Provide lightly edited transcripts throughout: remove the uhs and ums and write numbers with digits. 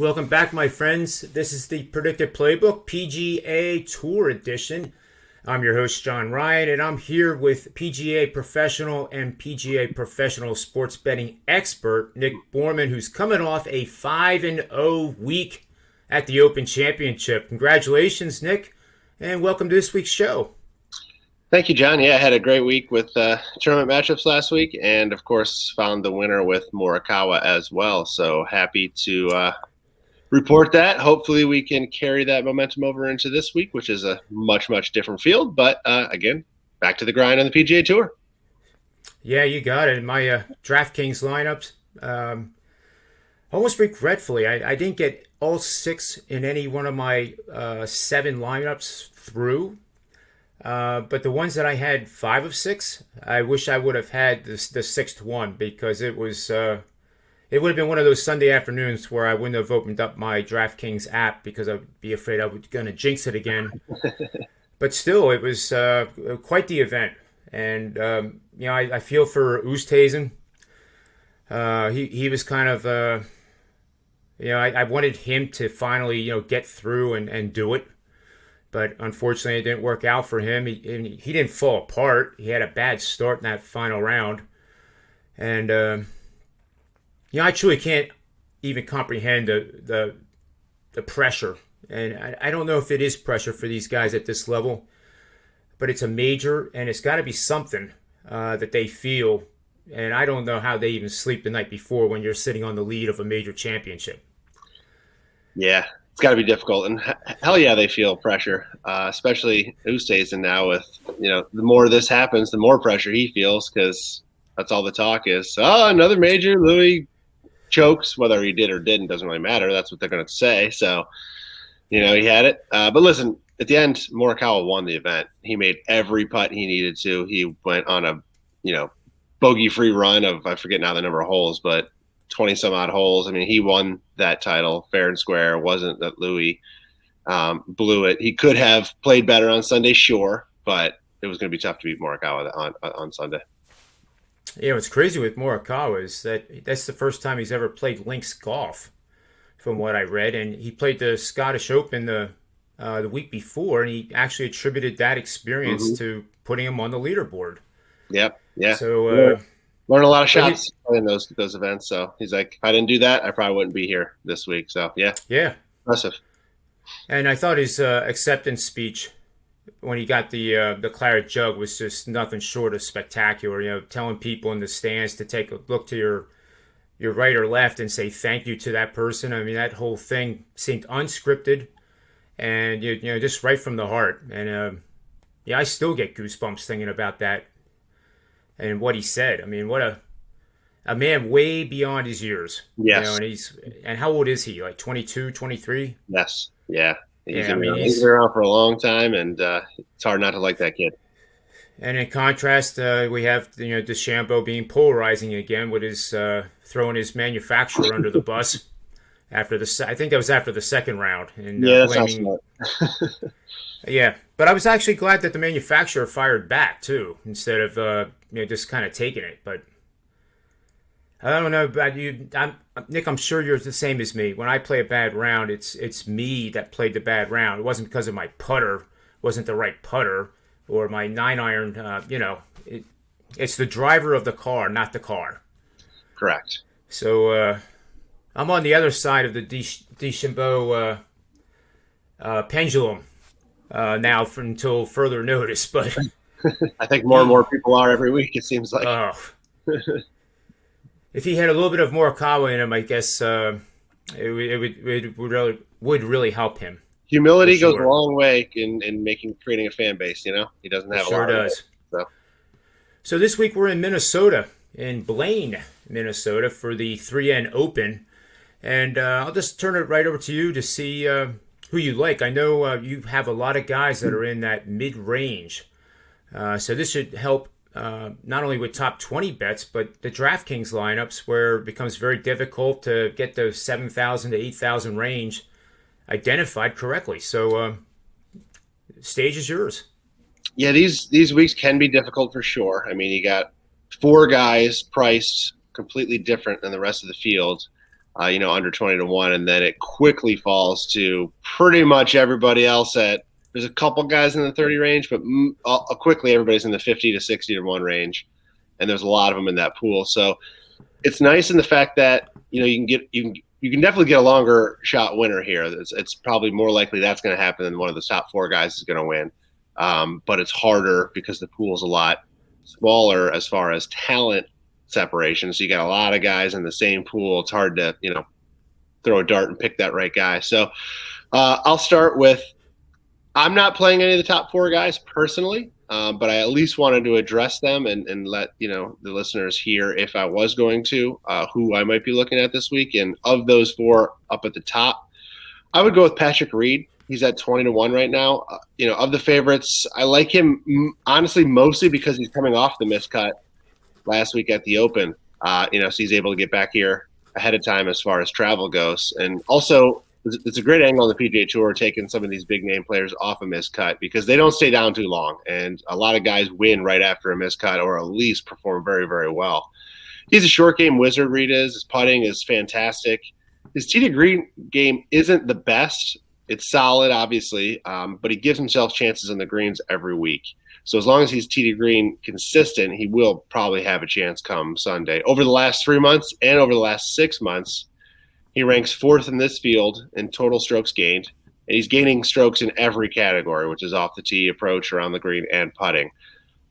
Welcome back, my friends. This is the Predictive Playbook PGA Tour edition. I'm your host, John Ryan, and I'm here with PGA professional and PGA professional sports betting expert, Nick Borrman, who's coming off a 5-0 week at the Open Championship. Congratulations, Nick, and welcome to this week's show. Thank you, John. Yeah, I had a great week with tournament matchups last week, and of course found the winner with Morikawa as well. So happy to report that. Hopefully we can carry that momentum over into this week, which is a much different field. But again, back to the grind on the PGA Tour. Yeah, you got it. My Draftkings lineups, almost regretfully, I didn't get all 6 in any one of my 7 lineups through. But the ones that I had 5 of 6, I wish I would have had the 6th one, because it was it would have been one of those Sunday afternoons where I wouldn't have opened up my DraftKings app because I'd be afraid I was going to jinx it again. But still, it was quite the event. And, I feel for Oosthuizen. He was kind of, I wanted him to finally, get through and do it. But unfortunately, it didn't work out for him. He didn't fall apart. He had a bad start in that final round. And, I truly can't even comprehend the pressure. And I don't know if it is pressure for these guys at this level, but it's a major, and it's got to be something that they feel. And I don't know how they even sleep the night before when you're sitting on the lead of a major championship. Yeah, it's got to be difficult. And hell yeah, they feel pressure, especially Oosthuizen now with, the more this happens, the more pressure he feels, because that's all the talk is. Oh, another major, Louis chokes. Whether he did or didn't doesn't really matter. That's what they're going to say. So, he had it. But listen, at the end, Morikawa won the event. He made every putt he needed to. He went on a, bogey-free run of, I forget now the number of holes, but 20-some-odd holes. I mean, he won that title fair and square. It wasn't that Louis blew it. He could have played better on Sunday, sure, but it was going to be tough to beat Morikawa on Sunday. Yeah, what's crazy with Morikawa is that's the first time he's ever played links golf, from what I read, and he played the Scottish Open the week before, and he actually attributed that experience to putting him on the leaderboard. Yep. Yeah. So learn a lot of shots in those events. So he's like, if I didn't do that, I probably wouldn't be here this week. So yeah. Impressive. And I thought his acceptance speech when he got the claret jug was just nothing short of spectacular. Telling people in the stands to take a look to your right or left and say thank you to that person. I mean, that whole thing seemed unscripted and just right from the heart. And I still get goosebumps thinking about that and what he said. I mean, what a man way beyond his years. Yes. And how old is he? Like 22, 23? Yes. Yeah. He's been around for a long time, and it's hard not to like that kid. And in contrast, we have DeChambeau being polarizing again with his throwing his manufacturer under the bus after I think that was after the second round. And, that's not smart. Yeah, but I was actually glad that the manufacturer fired back too, instead of just kind of taking it. But I don't know about you, Nick. I'm sure you're the same as me. When I play a bad round, it's me that played the bad round. It wasn't because of my putter wasn't the right putter or my 9-iron. It's the driver of the car, not the car. Correct. So I'm on the other side of the DeChambeau pendulum now until further notice. But I think more and more people are every week. It seems like. If he had a little bit of Morikawa in him, I guess it would really help him. Humility goes a long way in creating a fan base. He doesn't have a lot. Sure does. So this week we're in Minnesota, in Blaine, Minnesota, for the 3N Open, and I'll just turn it right over to you to see who you like. I know you have a lot of guys that are in that mid-range, so this should help. Not only with top 20 bets, but the DraftKings lineups, where it becomes very difficult to get the 7,000 to 8,000 range identified correctly. So, stage is yours. Yeah, these weeks can be difficult for sure. I mean, you got 4 guys priced completely different than the rest of the field. under 20-1, and then it quickly falls to pretty much everybody else there's a couple guys in the 30 range, but quickly everybody's in the 50 to 60-1 range, and there's a lot of them in that pool. So it's nice in the fact that you can definitely get a longer shot winner here. It's probably more likely that's going to happen than one of the top 4 guys is going to win, but it's harder because the pool's a lot smaller as far as talent separation. So you got a lot of guys in the same pool. It's hard to throw a dart and pick that right guy. So I'll start with, I'm not playing any of the top 4 guys personally, but I at least wanted to address them and let the listeners hear, if I was going to, who I might be looking at this week. And of those 4 up at the top, I would go with Patrick Reed. He's at 20-1 right now. Of the favorites, I like him honestly mostly because he's coming off the miscut last week at the Open. So he's able to get back here ahead of time as far as travel goes. And also, it's a great angle on the PGA Tour, taking some of these big name players off a miscut because they don't stay down too long. And a lot of guys win right after a miscut, or at least perform very, very well. He's a short game wizard, Reed is. His putting is fantastic. His tee to green game isn't the best. It's solid, obviously, but he gives himself chances on the greens every week. So as long as he's tee to green consistent, he will probably have a chance come Sunday. Over the last 3 months and over the last 6 months, he ranks 4th in this field in total strokes gained, and he's gaining strokes in every category, which is off the tee, approach, around the green, and putting.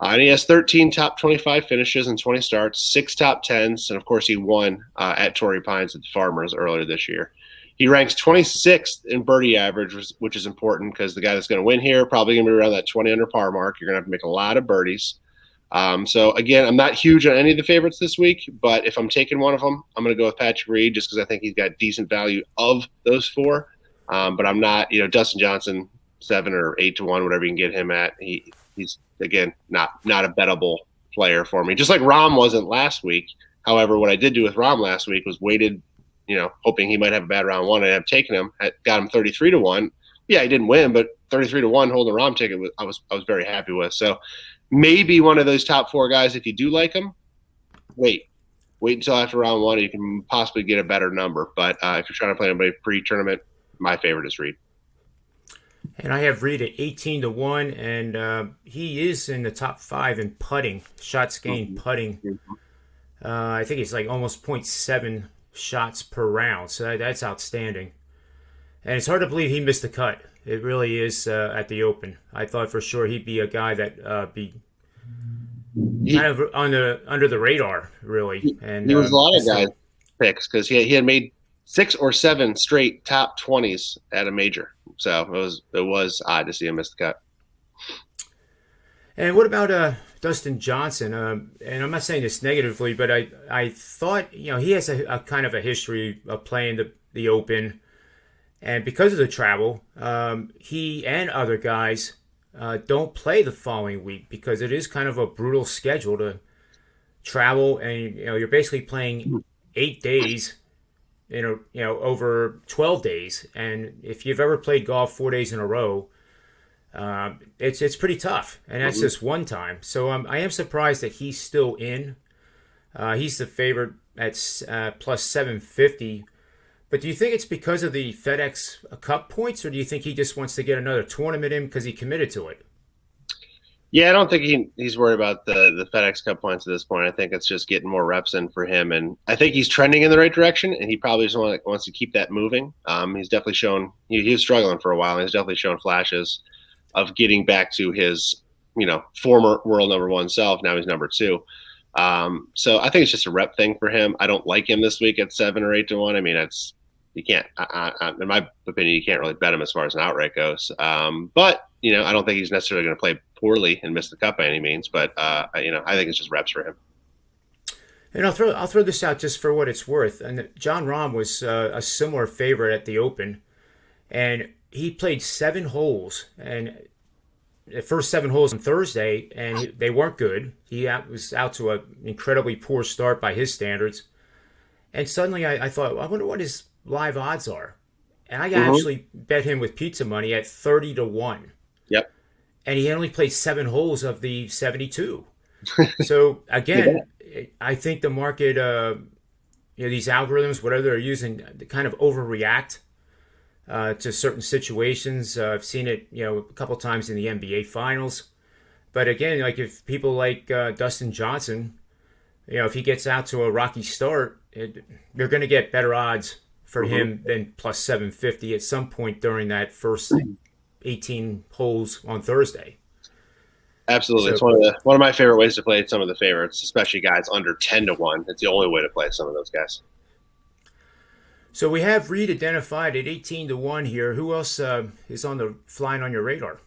And he has 13 top 25 finishes and 20 starts, 6 top 10s, and of course he won at Torrey Pines at the Farmers earlier this year. He ranks 26th in birdie average, which is important because the guy that's going to win here probably going to be around that 20 under par mark. You're going to have to make a lot of birdies. So again, I'm not huge on any of the favorites this week, but if I'm taking one of them, I'm going to go with Patrick Reed just because I think he's got decent value of those 4. But I'm not, Dustin Johnson, 7 or 8-1, whatever you can get him at. He's again not a bettable player for me, just like Rahm wasn't last week. However, what I did do with Rahm last week was waited, hoping he might have a bad round 1, and I've taken him. I got him 33-1. Yeah, he didn't win, but 33-1 holding a Rahm ticket, I was very happy with. So maybe one of those top 4 guys, if you do like them, wait until after round 1, and you can possibly get a better number. But if you're trying to play anybody pre-tournament, my favorite is Reed. And I have Reed at 18-1, and he is in the top 5 in putting, shots gained putting. I think it's like almost 0.7 shots per round, so that's outstanding. And it's hard to believe he missed the cut. It really is at the Open. I thought for sure he'd be a guy that be kind of under the radar, really. And he was a lot of guys' picks because he had made 6 or 7 straight top 20s at a major. So it was odd to see him miss the cut. And what about Dustin Johnson? And I'm not saying this negatively, but I thought he has a kind of a history of playing the Open. And because of the travel, he and other guys don't play the following week because it is kind of a brutal schedule to travel, and you're basically playing 8 days, over 12 days. And if you've ever played golf 4 days in a row, it's pretty tough, and that's just one time. So I am surprised that he's still in. He's the favorite at plus 750. But do you think it's because of the FedEx Cup points, or do you think he just wants to get another tournament in because he committed to it? Yeah, I don't think he's worried about the FedEx Cup points at this point. I think it's just getting more reps in for him, and I think he's trending in the right direction, and he probably just wants to keep that moving. He's definitely shown he was struggling for a while, and he's definitely shown flashes of getting back to his former world number 1 self. Now he's number 2. So I think it's just a rep thing for him. I don't like him this week at 7 or 8-1. I mean, you can't, in my opinion, you can't really bet him as far as an outright goes. But I don't think he's necessarily going to play poorly and miss the cut by any means. But I think it's just reps for him. And I'll throw this out just for what it's worth. And John Rahm was a similar favorite at the Open, and he played 7 holes, and the first 7 holes on Thursday, and they weren't good. He was out to an incredibly poor start by his standards. And suddenly I thought, I wonder what his live odds are. And I actually bet him with pizza money at 30-1. Yep. And he only played 7 holes of the 72. So again, I think the market, these algorithms, whatever they're using, to kind of overreact to certain situations. I've seen it, a couple times in the NBA Finals. But again, like if people like Dustin Johnson, if he gets out to a rocky start, you're going to get better odds for him than plus 750 at some point during that first 18 holes on Thursday. Absolutely. So, It's one of my favorite ways to play some of the favorites, especially guys under 10-1. It's the only way to play some of those guys. So we have Reed identified at 18-1 here. Who else is on the flying on your radar?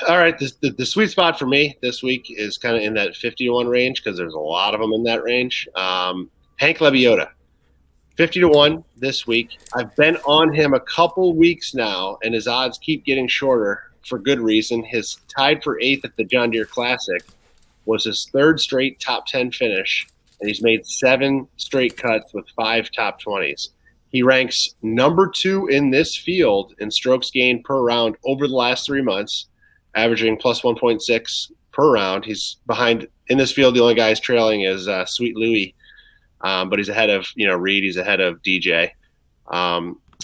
All right. The sweet spot for me this week is kind of in that 50-1 range because there's a lot of them in that range. Hank Lebioda, 50-1 this week. I've been on him a couple weeks now, and his odds keep getting shorter for good reason. His tied for 8th at the John Deere Classic was his 3rd straight top 10 finish, and he's made 7 straight cuts with 5 top 20s. He ranks number 2 in this field in strokes gained per round over the last 3 months, averaging plus 1.6 per round. He's behind in this field. The only guy he's trailing is Sweet Louie, but he's ahead of Reed. He's ahead of DJ.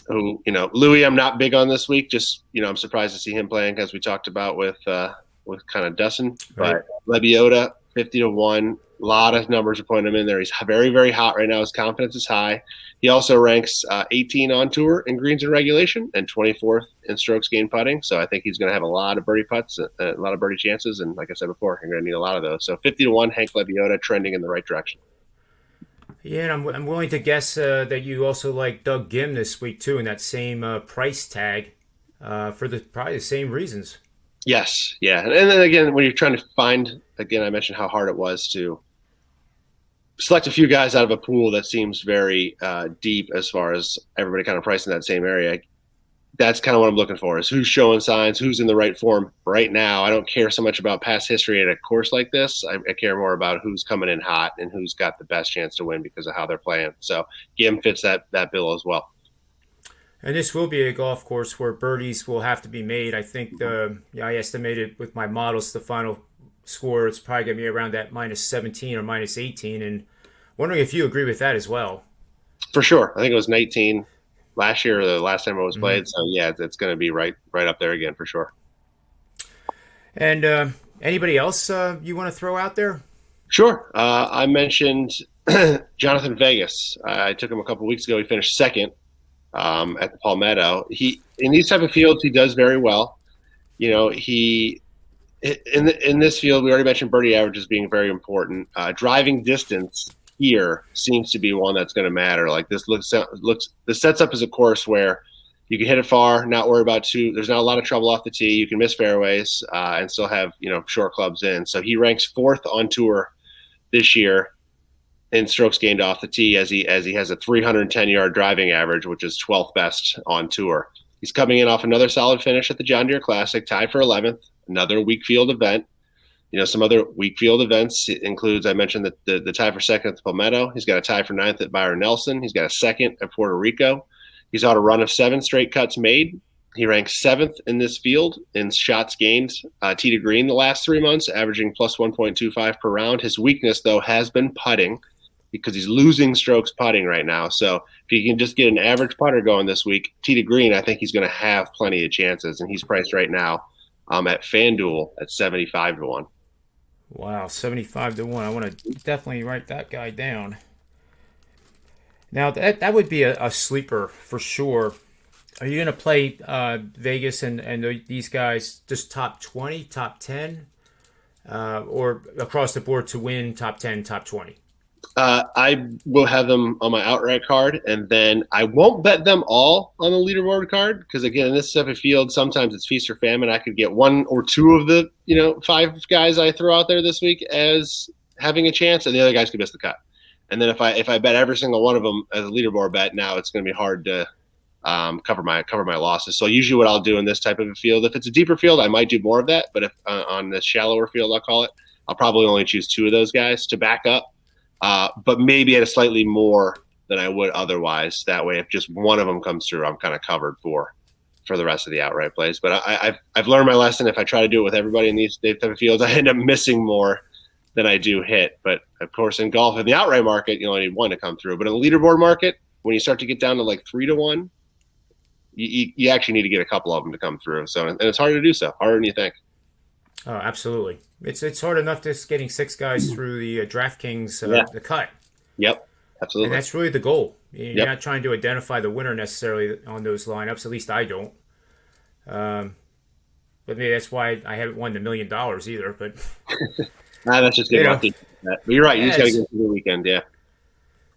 Who Louis I'm not big on this week. Just I'm surprised to see him playing as we talked about with kind of Dustin. Right. But Lebioda 50-1, a lot of numbers are pointing him in there. He's very, very hot right now. His confidence is high. He also ranks 18 on tour in greens and regulation and 24th in strokes gained putting. So I think he's going to have a lot of birdie putts, a lot of birdie chances, and like I said before, you're going to need a lot of those. So 50-1, Hank Lebioda trending in the right direction. Yeah, and I'm willing to guess that you also like Doug Gim this week too, in that same price tag, for probably the same reasons. Yes, yeah, and then again, when you're trying to find, again, I mentioned how hard it was to select a few guys out of a pool that seems very deep as far as everybody kind of priced in that same area. That's kind of what I'm looking for, is who's showing signs, who's in the right form right now. I don't care so much about past history at a course like this. I care more about who's coming in hot and who's got the best chance to win because of how they're playing. So Gim fits that bill as well. And this will be a golf course where birdies will have to be made. I think I estimated with my models the final score, it's probably going to be around that minus 17 or minus 18. And wondering if you agree with that as well. For sure. I think it was 19 last year or the last time it was played. So, yeah, it's going to be right up there again for sure. And anybody else you want to throw out there? Sure. I mentioned Jonathan Vegas. I took him a couple weeks ago. He finished second at the Palmetto. In these type of fields, he does very well. In this field, we already mentioned birdie averages being very important. Driving distance here seems to be one that's going to matter. Like this this sets up as a course where you can hit it far, not worry about there's not a lot of trouble off the tee. You can miss fairways and still have short clubs in. So he ranks 4th on tour this year in strokes gained off the tee, as he has a 310-yard driving average, which is 12th best on tour. He's coming in off another solid finish at the John Deere Classic, tied for 11th, another weak field event. Some other weak field events includes, I mentioned, the tie for 2nd at the Palmetto. He's got a tie for 9th at Byron Nelson. He's got a 2nd at Puerto Rico. He's on a run of 7 straight cuts made. He ranks 7th in this field in shots gained tee to green the last 3 months, averaging plus 1.25 per round. His weakness, though, has been putting, because he's losing strokes putting right now. So if he can just get an average putter going this week, tee to green, I think he's going to have plenty of chances. And he's priced right now at FanDuel at 75-1. Wow, 75-1. I want to definitely write that guy down. Now, that would be a sleeper for sure. Are you going to play Vegas and these guys just top 20, top 10, or across the board to win top 10, top 20? I will have them on my outright card, and then I won't bet them all on the leaderboard card because, again, in this type of field, sometimes it's feast or famine. I could get 1 or 2 of the 5 guys I throw out there this week as having a chance, and the other guys could miss the cut. And then if I bet every single one of them as a leaderboard bet, now it's going to be hard to cover my losses. So usually what I'll do in this type of a field, if it's a deeper field, I might do more of that. But if on this shallower field, I'll call it, I'll probably only choose 2 of those guys to back up. But maybe at a slightly more than I would otherwise. That way, if just one of them comes through, I'm kind of covered for the rest of the outright plays. But I've learned my lesson. If I try to do it with everybody in these type of fields, I end up missing more than I do hit. But of course, in golf, in the outright market, you only need one to come through. But in the leaderboard market, when you start to get down to like 3-1, you actually need to get a couple of them to come through. So, and it's harder to do so, harder than you think. Oh, absolutely. It's hard enough just getting 6 guys through the Draftkings the cut. Yep, absolutely. And that's really the goal. You're Yep. not trying to identify the winner necessarily on those lineups. At least I don't. But maybe that's why I haven't won the $1 million either. But That's just getting lucky. But you're right. You just got to get through the weekend. Yeah.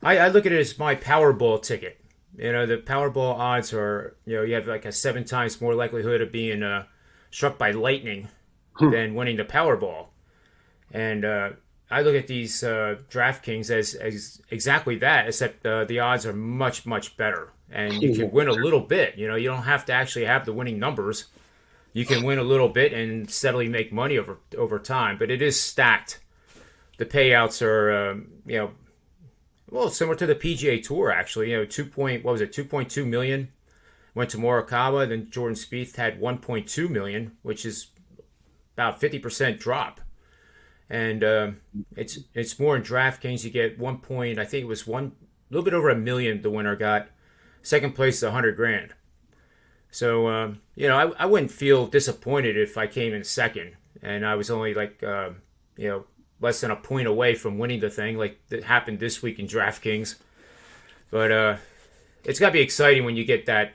I look at it as my Powerball ticket. The Powerball odds are, you have like a 7 times more likelihood of being struck by lightning than winning the Powerball. And I look at these DraftKings as exactly that, except the odds are much, much better. And you can win a little bit. You don't have to actually have the winning numbers. You can win a little bit and steadily make money over time. But it is stacked. The payouts are, well, similar to the PGA Tour, actually. 2.2 million went to Morikawa. Then Jordan Spieth had 1.2 million, which is about 50% drop. And it's more in DraftKings. You get I think it was a little bit over $1 million the winner got. Second place is $100,000. So I wouldn't feel disappointed if I came in second and I was only like less than a point away from winning the thing, like that happened this week in DraftKings. But it's got to be exciting when you get that,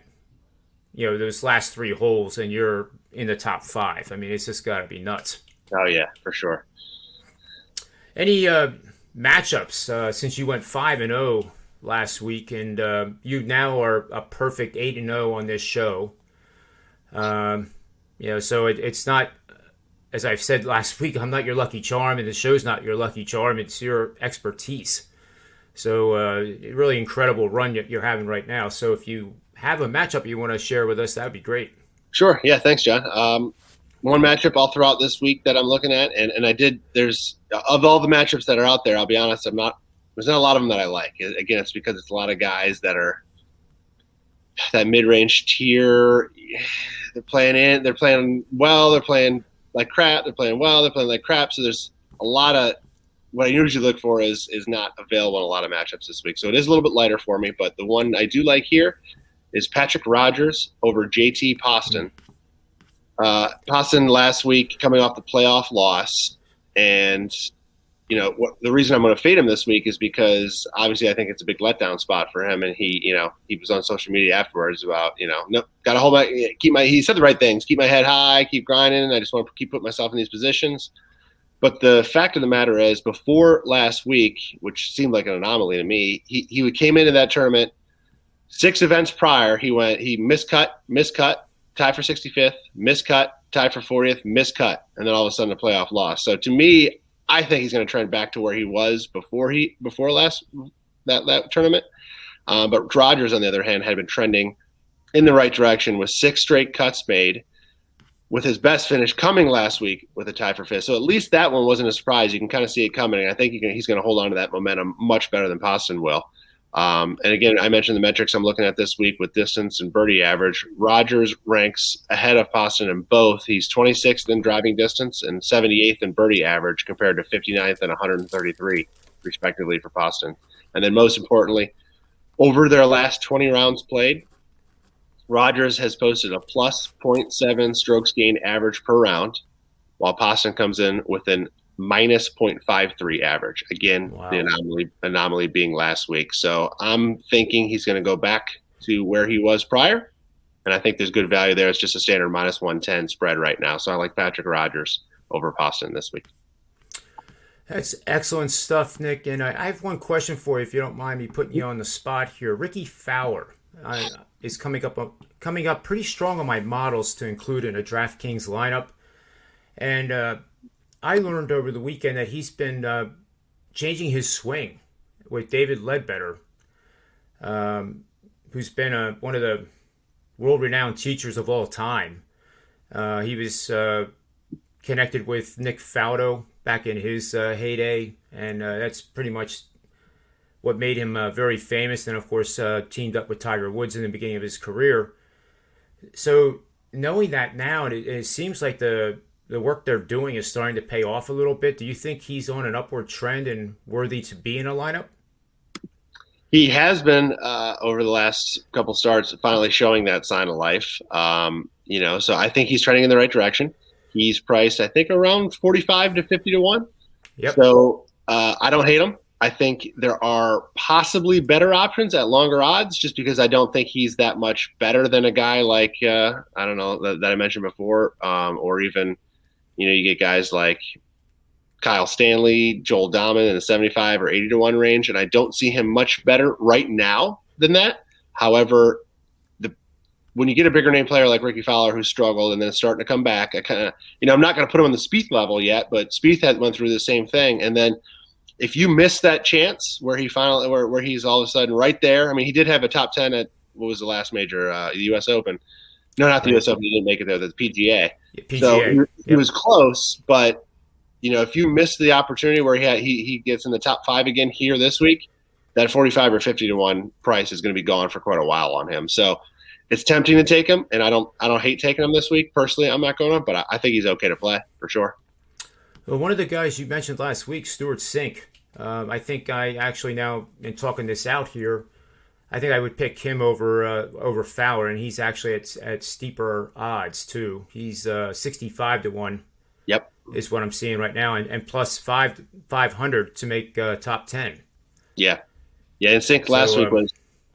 those last 3 holes and you're in the top 5. I mean, it's just got to be nuts. Oh yeah, for sure. Any matchups since you went 5-0 last week, and you now are a perfect 8-0 on this show. So it's not, as I've said last week, I'm not your lucky charm, and the show's not your lucky charm. It's your expertise. So really incredible run you're having right now. So if you have a matchup you want to share with us, that would be great. Sure. Yeah. Thanks, John. One matchup I'll throw out this week that I'm looking at, and there's, of all the matchups that are out there, I'll be honest, there's not a lot of them that I like. Again, it's because it's a lot of guys that are that mid-range tier. They're playing well, they're playing like crap, they're playing well, they're playing like crap. So there's a lot of what I usually look for is not available in a lot of matchups this week. So it is a little bit lighter for me, but the one I do like here is Patrick Rodgers over JT Poston. Poston last week coming off the playoff loss, and the reason I'm going to fade him this week is because obviously I think it's a big letdown spot for him, and he was on social media afterwards about no, got to hold he said the right things, keep my head high, keep grinding. I just want to keep putting myself in these positions. But the fact of the matter is, before last week, which seemed like an anomaly to me, he came into that tournament 6 events prior. He miscut, tie for 65th, miscut, tie for 40th, miscut, and then all of a sudden a playoff loss. So to me, I think he's going to trend back to where he was before last that tournament. But Rodgers, on the other hand, had been trending in the right direction with 6 straight cuts made, with his best finish coming last week with a tie for 5th. So at least that one wasn't a surprise. You can kind of see it coming. And I think he's going to hold on to that momentum much better than Poston will. And again, I mentioned the metrics I'm looking at this week with distance and birdie average. Rodgers ranks ahead of Poston in both. He's 26th in driving distance and 78th in birdie average compared to 59th and 133, respectively, for Poston. And then most importantly, over their last 20 rounds played, Rodgers has posted a plus 0.7 strokes gained average per round, while Poston comes in with an minus 0.53 average. Again, wow. The anomaly being last week. So I'm thinking he's going to go back to where he was prior, and I think there's good value there. It's just a standard minus 110 spread right now. So I like Patrick Rodgers over Poston this week. That's excellent stuff, Nick. And I have one question for you, if you don't mind me putting you on the spot here. Ricky Fowler is coming up pretty strong on my models to include in a DraftKings lineup. And I learned over the weekend that he's been changing his swing with David Ledbetter, who's been one of the world-renowned teachers of all time. He was connected with Nick Faldo back in his heyday, and that's pretty much what made him very famous, and of course teamed up with Tiger Woods in the beginning of his career. So knowing that now, it seems like the the work they're doing is starting to pay off a little bit. Do you think he's on an upward trend and worthy to be in a lineup? He has been over the last couple starts, finally showing that sign of life. So I think he's trending in the right direction. He's priced, I think, around 45 to 50 to 1. Yep. So I don't hate him. I think there are possibly better options at longer odds, just because I don't think he's that much better than a guy like I don't know that I mentioned before, or even you get guys like Kyle Stanley, Joel Dahman in the 75 or 80 to 1 range, and I don't see him much better right now than that. However, when you get a bigger name player like Ricky Fowler who struggled and then starting to come back, I kind of, I'm not going to put him on the Spieth level yet, but Spieth had went through the same thing. And then if you miss that chance where he finally, where he's all of a sudden right there, I mean, he did have a top 10 at, what was the last major, the U.S. Open. No, not the U.S. Open. He didn't make it there. The PGA. Yeah, PGA. So he was close, but if you miss the opportunity where he gets in the top 5 again here this week, that 45 or 50 to 1 price is going to be gone for quite a while on him. So it's tempting to take him, and I don't hate taking him this week. Personally, I'm not going to, but I think he's okay to play for sure. Well, one of the guys you mentioned last week, Stuart Sink, I think I actually now, in talking this out here, I think I would pick him over Fowler, and he's actually at steeper odds too. He's 65 to 1. Yep, is what I'm seeing right now, and plus 500 to make top 10. Yeah, and Sink last week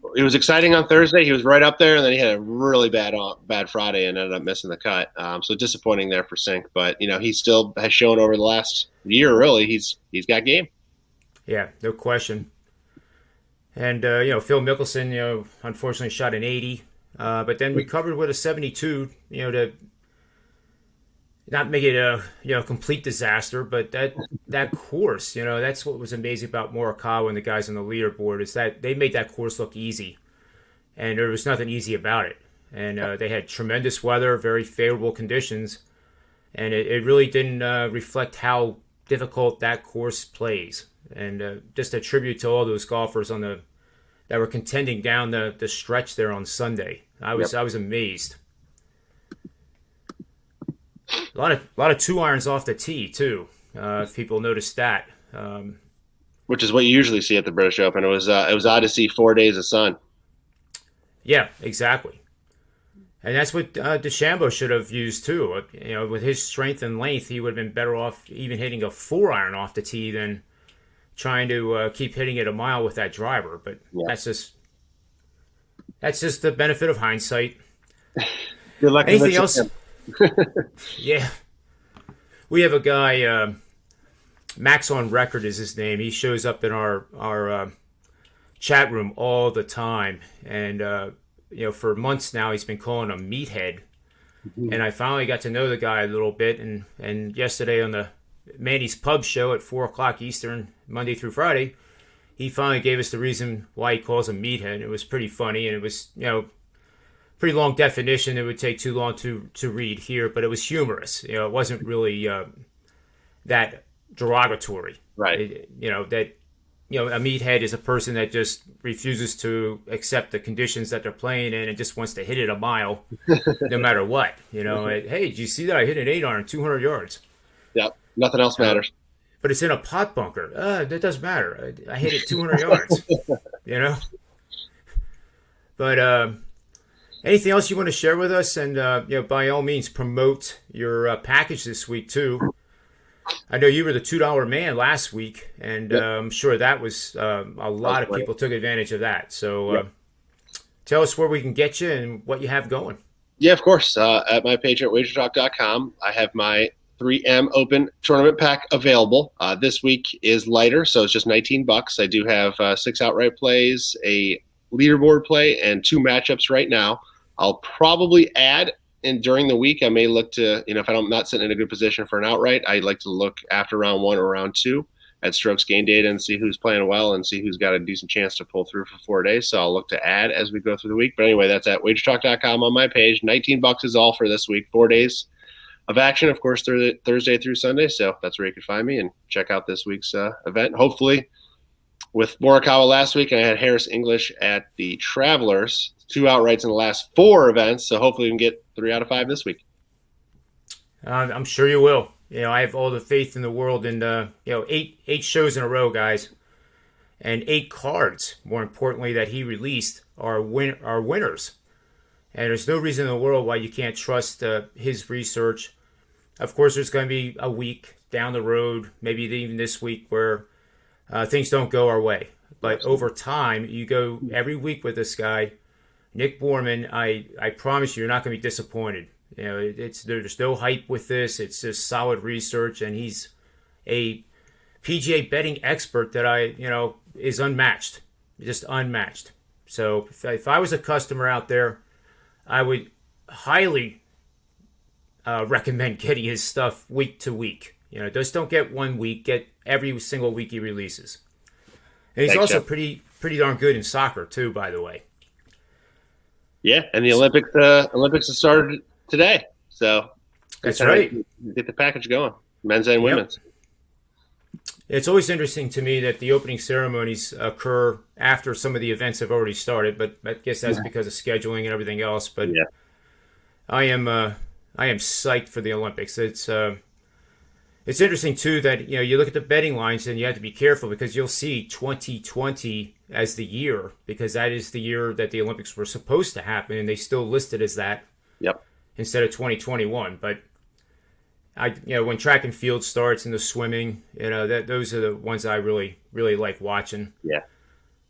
was exciting on Thursday. He was right up there, and then he had a really bad Friday and ended up missing the cut. So disappointing there for Sink, but he still has shown over the last year really he's got game. Yeah, no question. And Phil Mickelson, unfortunately shot an 80, but then recovered with a 72. To not make it a complete disaster, but that course, that's what was amazing about Morikawa and the guys on the leaderboard, is that they made that course look easy, and there was nothing easy about it. And they had tremendous weather, very favorable conditions, and it really didn't reflect how difficult that course plays. And just a tribute to all those golfers that were contending down the stretch there on Sunday. I was amazed. A lot of 2-irons off the tee too. If people noticed that, which is what you usually see at the British Open. It was odd to see 4 days of sun. Yeah, exactly, and that's what DeChambeau should have used too. With his strength and length, he would have been better off even hitting a 4-iron off the tee than trying to keep hitting it a mile with that driver. But that's just the benefit of hindsight. Good luck. Anything else? Yeah, we have a guy, Max on Record is his name. He shows up in our chat room all the time, and for months now he's been calling him Meathead. Mm-hmm. And I finally got to know the guy a little bit, and yesterday on the Manny's Pub show at 4:00 Eastern, Monday through Friday, he finally gave us the reason why he calls him Meathead. It was pretty funny, and it was pretty long definition. It would take too long to read here, but it was humorous. It wasn't really that derogatory. Right. That a meathead is a person that just refuses to accept the conditions that they're playing in and just wants to hit it a mile, no matter what. Hey, did you see that I hit an 8-iron 200 yards? Yep. Nothing else matters. But it's in a pot bunker. That doesn't matter. I hit it 200 yards. But. Anything else you want to share with us? And by all means, promote your package this week too. I know you were the $2 man last week, and I'm sure that was a lot of people took advantage of that. So tell us where we can get you and what you have going. Yeah, of course. At my page at WagerTalk.com, I have my 3M Open tournament pack available. This week is lighter, so it's just $19. I do have 6 outright plays, a leaderboard play, and 2 matchups right now. I'll probably add, and during the week, I may look to, if I'm not sitting in a good position for an outright, I like to look after round 1 or round 2 at strokes gain data and see who's playing well and see who's got a decent chance to pull through for 4 days. So I'll look to add as we go through the week. But anyway, that's at WagerTalk.com on my page. $19 is all for this week. 4 days of action, of course, Thursday through Sunday. So that's where you can find me and check out this week's event. Hopefully, with Morikawa last week, and I had Harris English at the Travelers, 2 outrights in the last 4 events. So hopefully we can get 3 out of 5 this week. I'm sure you will. I have all the faith in the world. And eight shows in a row, guys, and 8 cards. More importantly, that he released are winners. And there's no reason in the world why you can't trust his research. Of course, there's going to be a week down the road, maybe even this week, where things don't go our way. But over time, you go every week with this guy, Nick Borrman. I promise you're not going to be disappointed. There's no hype with this. It's just solid research, and he's a PGA betting expert that is unmatched, just unmatched. So if I was a customer out there, I would highly recommend getting his stuff week to week. Just don't get 1 week. Get every single week he releases. And he's also pretty darn good in soccer too, by the way. Yeah, and the Olympics have started today, so that's right. Get the package going, men's and women's. It's always interesting to me that the opening ceremonies occur after some of the events have already started, but I guess that's because of scheduling and everything else. But I am psyched for the Olympics. It's interesting too that you look at the betting lines and you have to be careful because you'll see 2020 as the year, because that is the year that the Olympics were supposed to happen, and they still list it as that. Yep. Instead of 2021, but when track and field starts and the swimming, those are the ones I really like watching. Yeah.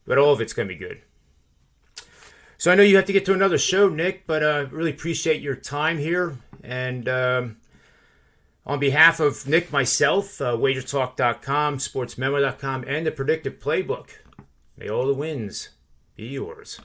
But all of it's going to be good. So I know you have to get to another show, Nick, but really appreciate your time here. And on behalf of Nick, myself, WagerTalk.com, Sportsmemo.com, and the Predictive Playbook, may all the wins be yours.